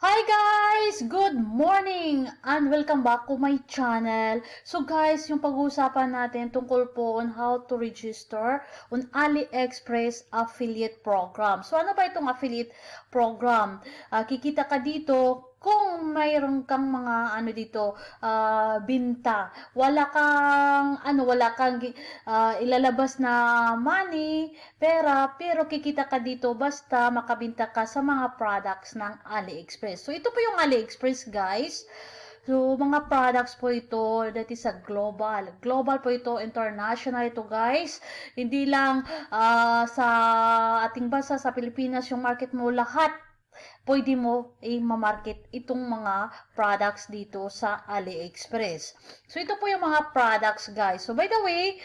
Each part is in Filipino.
Hi guys! Good morning! And welcome back to my channel. So guys, yung pag-uusapan natin tungkol po on how to register on AliExpress affiliate program. So ano ba itong affiliate program? Kikita ka dito kung mayroon kang mga binta. Wala kang ilalabas na money, pero kikita ka dito basta makabinta ka sa mga products ng AliExpress. So ito po yung AliExpress, guys. So, mga products po ito that is a global. Global po ito, international ito, guys. Hindi lang sa ating bansa, sa Pilipinas, yung market mo, lahat pwede mo i-market itong mga products dito sa AliExpress. So, ito po yung mga products, guys. So, by the way,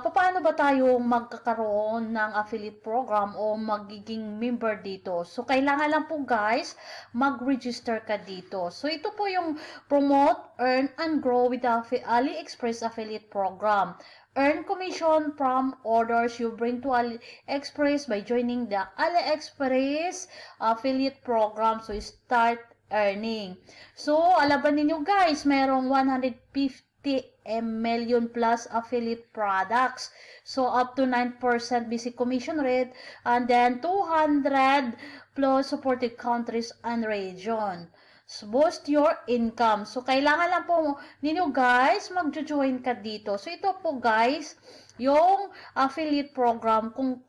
paano ba tayo magkakaroon ng affiliate program o magiging member dito? So, kailangan lang po guys, mag-register ka dito. So, ito po yung promote, earn, and grow with the AliExpress affiliate program. Earn commission from orders you bring to AliExpress by joining the AliExpress affiliate program. So, start earning. So, alaban ninyo guys, merong 150 million plus affiliate products. So, up to 9% basic commission rate and then 200 plus supported countries and region. So, boost your income. So, kailangan lang po ninyo guys, mag-join ka dito. So, ito po guys, yung affiliate program kung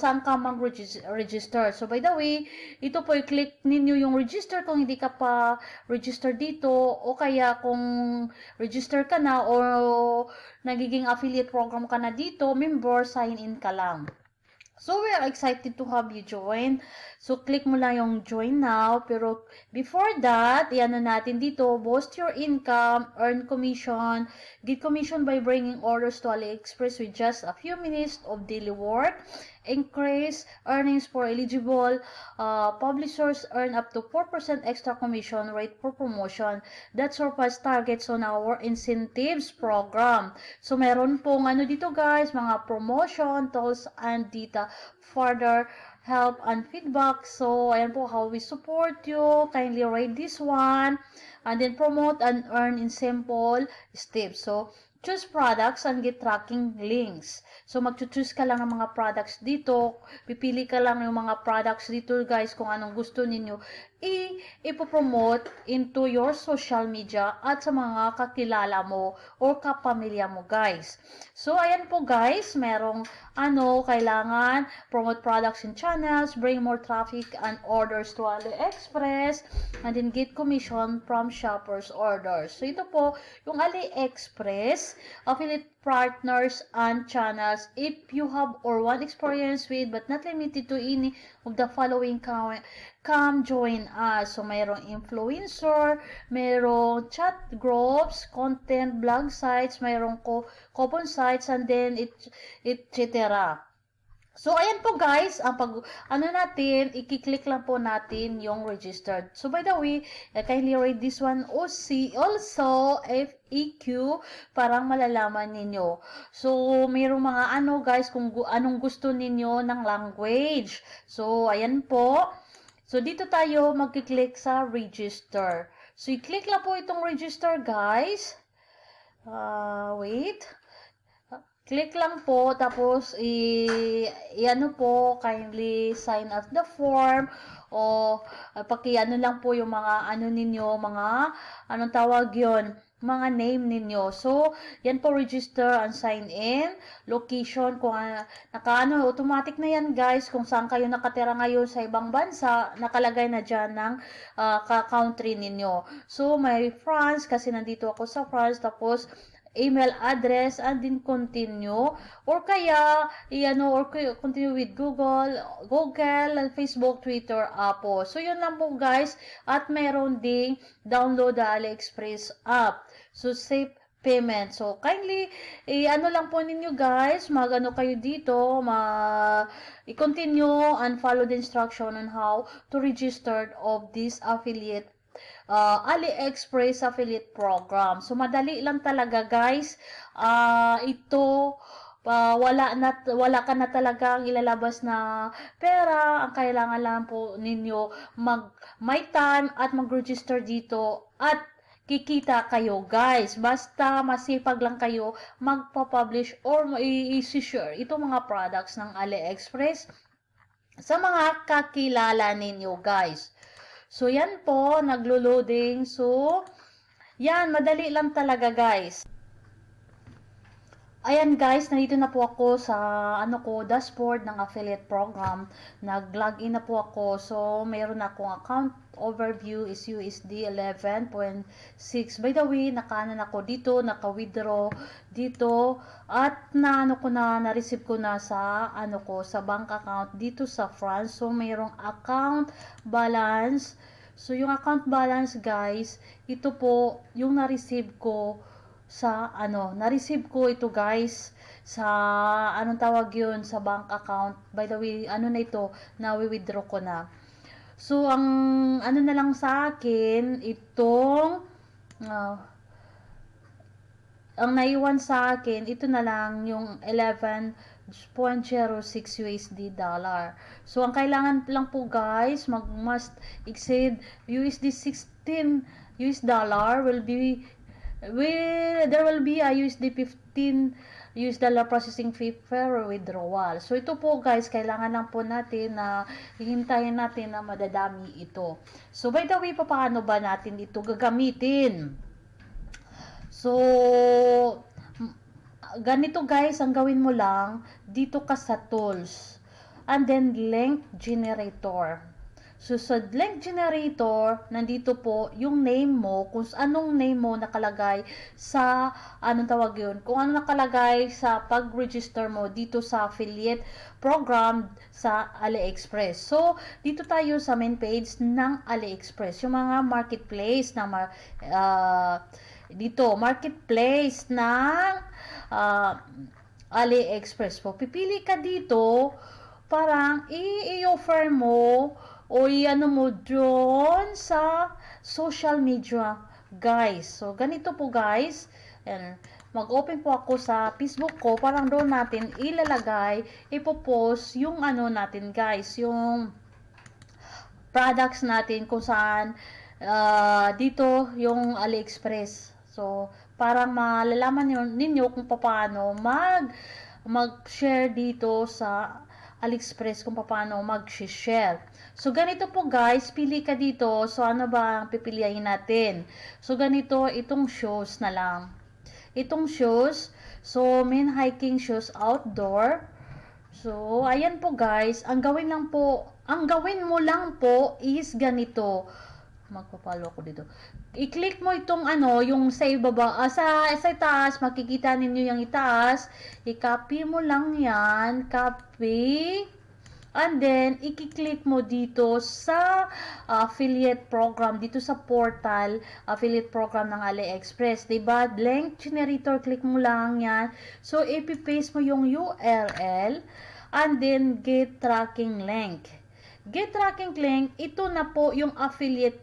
saan ka mag-register. So, by the way, ito po, i-click ninyo yung register kung hindi ka pa register dito o kaya kung register ka na o nagiging affiliate program ka na dito, member, sign in ka lang. So, we are excited to have you join. So, click mo lang yung join now. Pero, before that, yan na natin dito, boost your income, earn commission, get commission by bringing orders to AliExpress with just a few minutes of daily work, increase earnings for eligible publishers, earn up to 4% extra commission rate for promotion that surpass targets on our incentives program. So, meron pong dito guys, mga promotion, tools, and data further help and feedback. So, ayan po how we support you. Kindly rate this one. And then promote and earn in simple steps. So, choose products and get tracking links. So, mag-choose ka lang ng mga products dito. Pipili ka lang yung mga products dito, guys, kung anong gusto ninyo. Ipopromote into your social media at sa mga kakilala mo or kapamilya mo, guys. So, ayan po, guys. Merong kailangan promote products in channels, bring more traffic and orders to AliExpress, and then get commission from shoppers' orders. So, ito po, yung AliExpress, affiliate partners and channels. If you have or want experience with but not limited to any of the following, come join us. So, mayroong influencer, mayroong chat groups, content, blog sites, mayroong coupon sites, and then etc. So, ayan po guys, natin, i-click lang po natin yung registered. So, by the way, kindly read this one also FAQ, parang malalaman ninyo. So, mayroong mga guys, kung anong gusto ninyo ng language. So, ayan po. So, dito tayo mag-click sa register. So, i-click lang po itong register guys. Wait. Click lang po, tapos kindly sign up the form, o lang po yung mga ninyo, anong tawag yon, mga name ninyo. So, yan po, register and sign in, location, kung automatic na yan guys, kung saan kayo nakatira ngayon sa ibang bansa, nakalagay na dyan ng country ninyo. So, may France, kasi nandito ako sa France, tapos, email address, and then continue, or kaya or continue with Google, Facebook, Twitter, Apple. So yun lang po guys, at meron ding download the AliExpress app. So safe payment. So kindly lang po ninyo guys, kayo dito, i-continue and follow the instruction on how to register of this affiliate AliExpress affiliate program. So, madali lang talaga guys. Ito, wala ka na talagang ilalabas na pera. Ang kailangan lang po ninyo may time at mag-register dito at kikita kayo guys. Basta masipag lang kayo magpa-publish or i-share itong mga products ng AliExpress sa mga kakilala ninyo guys. So yan po, naglo-loading. So yan, madali lang talaga guys. Ayan guys, nandito na po ako sa dashboard ng affiliate program. Nag-login na po ako. So, mayroon akong account overview is USD 11.6. By the way, naka-ano ako dito, naka-withdraw dito at na-receive ko na sa sa bank account dito sa France. So, mayroong account balance. So, yung account balance guys, ito po yung na-receive ko sa na-receive ko ito guys sa anong tawag yun sa bank account. By the way, na ito, na-withdraw ko na. So, ang na lang sa akin, itong ang naiwan sa akin, ito na lang yung 11.06 USD dollar. So, ang kailangan lang po guys, must exceed USD 16 US dollar there will be a USD 15 US dollar processing fee per withdrawal. So, ito po guys, kailangan lang po natin na hihintayin natin na madadami ito. So, by the way, paano ba natin ito gagamitin? So, ganito guys, ang gawin mo lang, dito ka sa tools. And then, link generator. So, sa link generator, nandito po yung name mo, kung anong name mo nakalagay sa, tawag yun, kung ano nakalagay sa pag-register mo dito sa affiliate program sa AliExpress. So, dito tayo sa main page ng AliExpress. Yung mga marketplace na dito, marketplace ng AliExpress po. Pipili ka dito, parang i-offer mo o mo doon sa social media guys. So, ganito po guys. Mag-open po ako sa Facebook ko. Parang doon natin ilalagay, ipopost yung natin guys. Yung products natin kung saan dito yung AliExpress. So, parang malalaman ninyo kung paano mag-share dito sa AliExpress kung paano mag-share. So, ganito po guys, pili ka dito. So, ano ba ang pipiliin natin? So, ganito, itong shoes na lang. Itong shoes, so, men hiking shoes outdoor. So, ayan po guys, ang gawin mo lang po is ganito. Magpapalo ako dito. I-click mo itong yung sa ibaba, sa itaas, makikita ninyo yung itaas. I-copy mo lang yan, copy. And then, i-click mo dito sa affiliate program, dito sa portal, affiliate program ng AliExpress. Diba? Link generator, click mo lang yan. So, i-paste mo yung URL and then get tracking link. Get tracking link, ito na po yung affiliate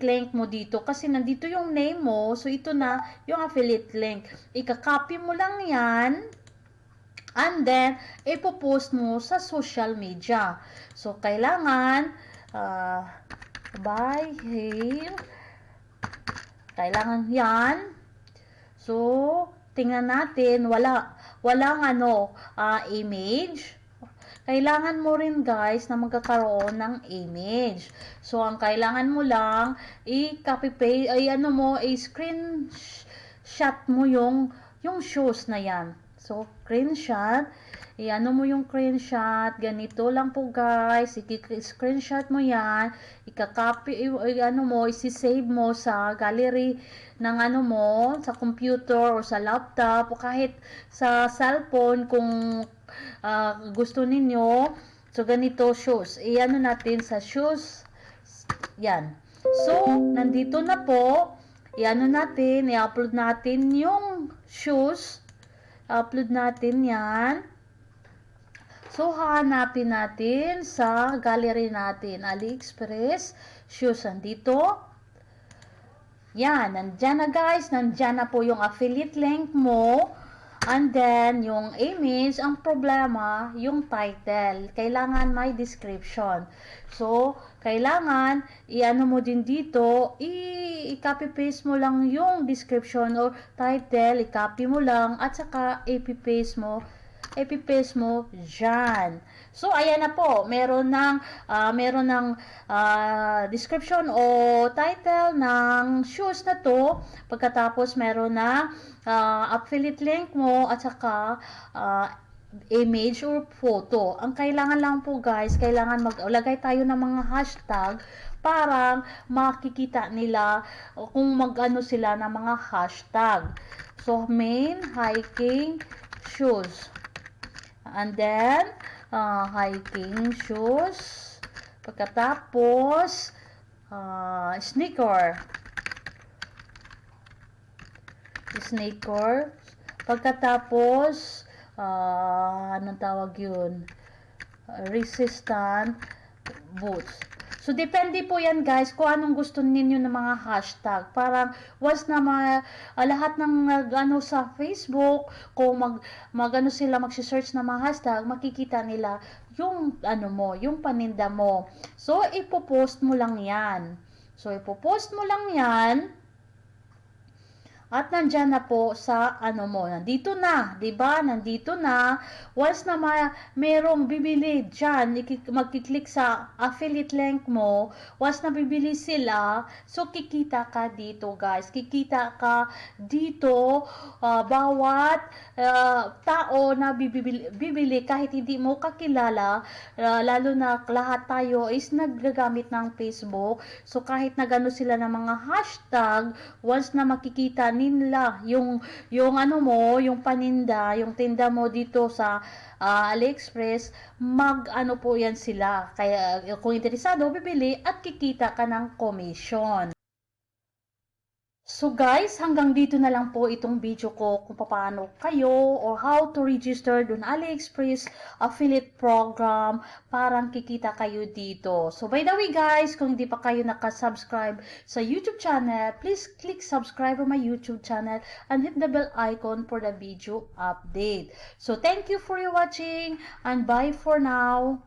link mo dito. Kasi nandito yung name mo, so ito na yung affiliate link. Ika-copy mo lang yan. And then, ipopost mo sa social media. So, kailangan, buy here. Kailangan yan. So, tingnan natin, walang image. Kailangan mo rin guys na magkakaroon ng image. So, ang kailangan mo lang, i-copy paste, i-screenshot mo yung shoes na yan. So, screenshot. Mo yung screenshot. Ganito lang po guys. I-screenshot mo yan. Ika-copy, isi-save mo sa gallery ng sa computer o sa laptop o kahit sa cellphone kung gusto ninyo. So, ganito shoes. Natin sa shoes. Yan. So, nandito na po. Natin. I-upload natin yung shoes. Upload natin yan. So, hahanapin natin sa gallery natin. AliExpress, shoes, nandito. Yan, nandyan na guys. Nandyan na po yung affiliate link mo. And then, yung image, ang problema, yung title. Kailangan may description. So, kailangan, i-ano mo din dito, i-copy paste mo lang yung description or title, i-copy mo lang, at saka i-paste mo dyan. So, ayan na po. Meron ng description o title ng shoes na to. Pagkatapos, meron na affiliate link mo at saka image or photo. Ang kailangan lang po guys, kailangan maglagay tayo ng mga hashtag para makikita nila kung mag-ano sila ng mga hashtag. So, main hiking shoes. And then, hiking shoes. Pagkatapos, sneaker. Pagkatapos, anong tawag yun? Resistant boots. So, depende po yan guys kung anong gusto ninyo ng mga hashtag. Parang once na lahat ng ano sa Facebook, kung mag-ano sila, magsi-search ng mga hashtag, makikita nila yung ano mo, yung paninda mo. So, ipopost mo lang yan. At nandyan na po sa ano mo, nandito na, 'di ba? Nandito na. Once na merong bibili diyan, magki-click sa affiliate link mo, once na bibili sila, so kikita ka dito, guys. Kikita ka dito bawat tao na bibili kahit hindi mo kakilala, lalo na lahat tayo is nagagamit ng Facebook. So kahit nagano sila ng mga hashtag, once na makikita nila yung ano mo, yung paninda, yung tinda mo dito sa AliExpress, mag-ano po yan sila. Kaya kung interesado, bibili at kikita ka ng commission. So guys, hanggang dito na lang po itong video ko kung paano kayo or how to register dun AliExpress affiliate program parang kikita kayo dito. So by the way guys, kung hindi pa kayo nakasubscribe sa YouTube channel, please click subscribe on my YouTube channel and hit the bell icon for the video update. So thank you for your watching and bye for now.